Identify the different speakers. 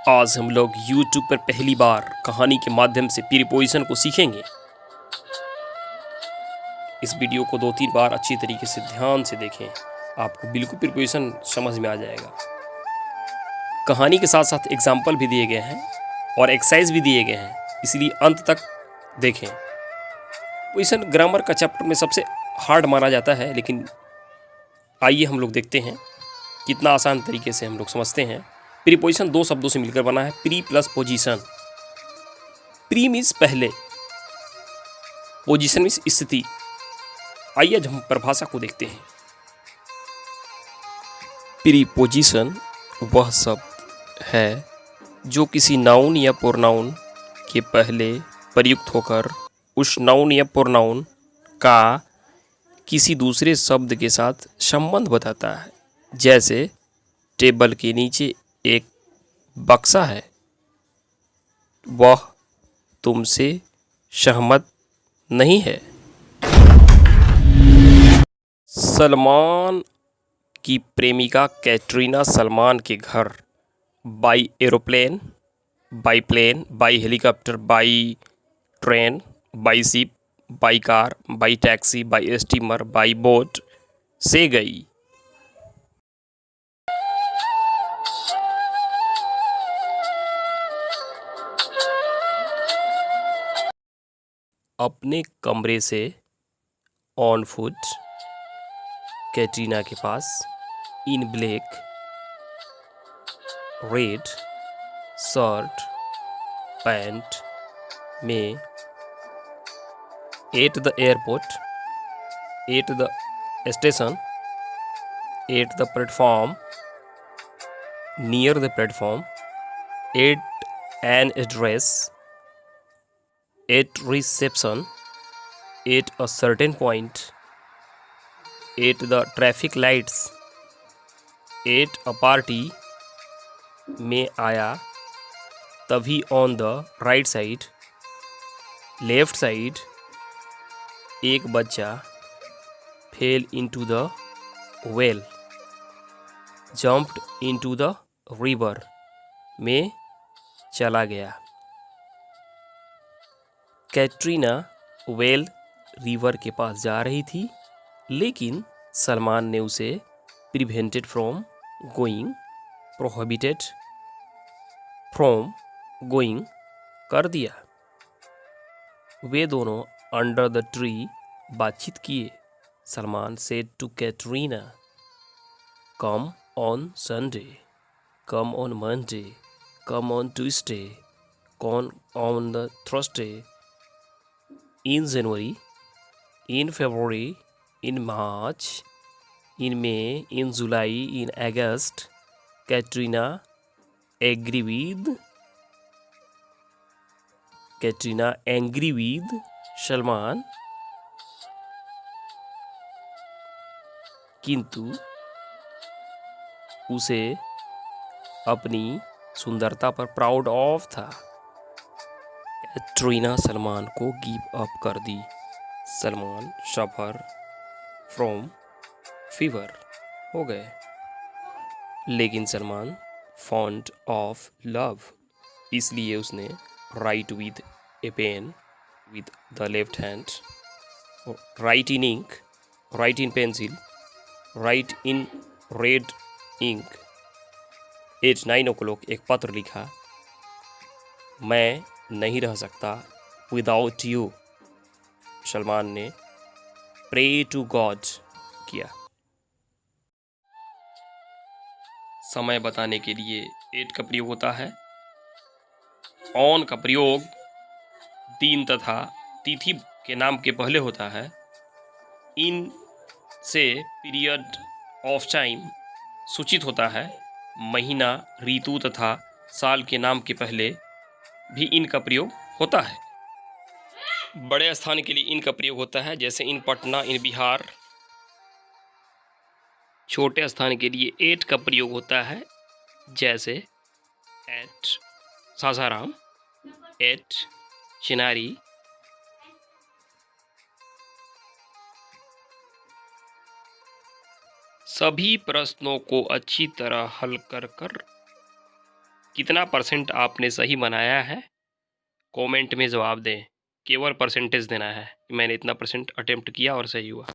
Speaker 1: आज हम लोग YouTube पर पहली बार कहानी के माध्यम से प्रीपोजिशन को सीखेंगे। इस वीडियो को 2-3 बार अच्छी तरीके से ध्यान से देखें, आपको बिल्कुल प्रीपोजिशन समझ में आ जाएगा। कहानी के साथ साथ एग्जाम्पल भी दिए गए हैं और एक्सरसाइज भी दिए गए हैं, इसलिए अंत तक देखें। प्रीपोजिशन ग्रामर का चैप्टर में सबसे हार्ड माना जाता है, लेकिन आइए हम लोग देखते हैं कितना आसान तरीके से हम लोग समझते हैं। प्रीपोजिशन 2 शब्दों से मिलकर बना है, pre plus position. Pre means पहले, पोजीशन मीन्स स्थिति। आइए आज हम परिभाषा को देखते हैं। प्रीपोजिशन वह शब्द है जो किसी नाउन या प्रोनाउन के पहले प्रयुक्त होकर उस नाउन या प्रोनाउन का किसी दूसरे शब्द के साथ संबंध बताता है। जैसे टेबल के नीचे एक बक्सा है, वह तुमसे सहमत नहीं है। सलमान की प्रेमिका कैटरीना सलमान के घर by aeroplane, by plane, by helicopter, by train, by ship, by car, by taxi, by steamer, by boat से गई। अपने कमरे से ऑन फुट कैटरीना के पास in black red shirt pant में at the airport, at the station, at the platform, near the platform, at an address, at reception, at a certain point, at the traffic lights, at a party में आया तभी on the right side, left side, एक बच्चा fell into the well, jumped into the river में चला गया। Katrina well river के पास जा रही थी, लेकिन सलमान ने उसे prevented from going, prohibited from going कर दिया। वे दोनों अंडर द ट्री बातचीत किए। Salman said to Katrina, come on Sunday, come on Monday, come on Tuesday, come on the Thursday, in January, in February, in March, in May, in July, in August. Katrina angry with Salman, किंतु उसे अपनी सुंदरता पर proud of था। कैटरीना सलमान को give up कर दी। Salman suffer from fever हो गए। लेकिन सलमान फॉन्ड ऑफ लव, इसलिए उसने write with a pen with the left hand, write in ink, write in pencil, write in red ink, at 9 o'clock एक पत्र लिखा, मैं नहीं रह सकता विदाउट यू। सलमान ने प्रे टू गॉड किया। समय बताने के लिए एट का प्रयोग होता है। ऑन का प्रयोग दिन तथा तिथि के नाम के पहले होता है। इन से पीरियड ऑफ टाइम सूचित होता है। महीना, ऋतु तथा साल के नाम के पहले भी इन का प्रयोग होता है। बड़े स्थान के लिए इन का प्रयोग होता है, जैसे इन पटना, इन बिहार। छोटे स्थान के लिए एट का प्रयोग होता है, जैसे एट सासाराम, एट चिनारी। सभी प्रश्नों को अच्छी तरह हल कर कितना परसेंट आपने सही बनाया है कमेंट में जवाब दें। केवल परसेंटेज देना है कि मैंने इतना परसेंट अटेम्प्ट किया और सही हुआ।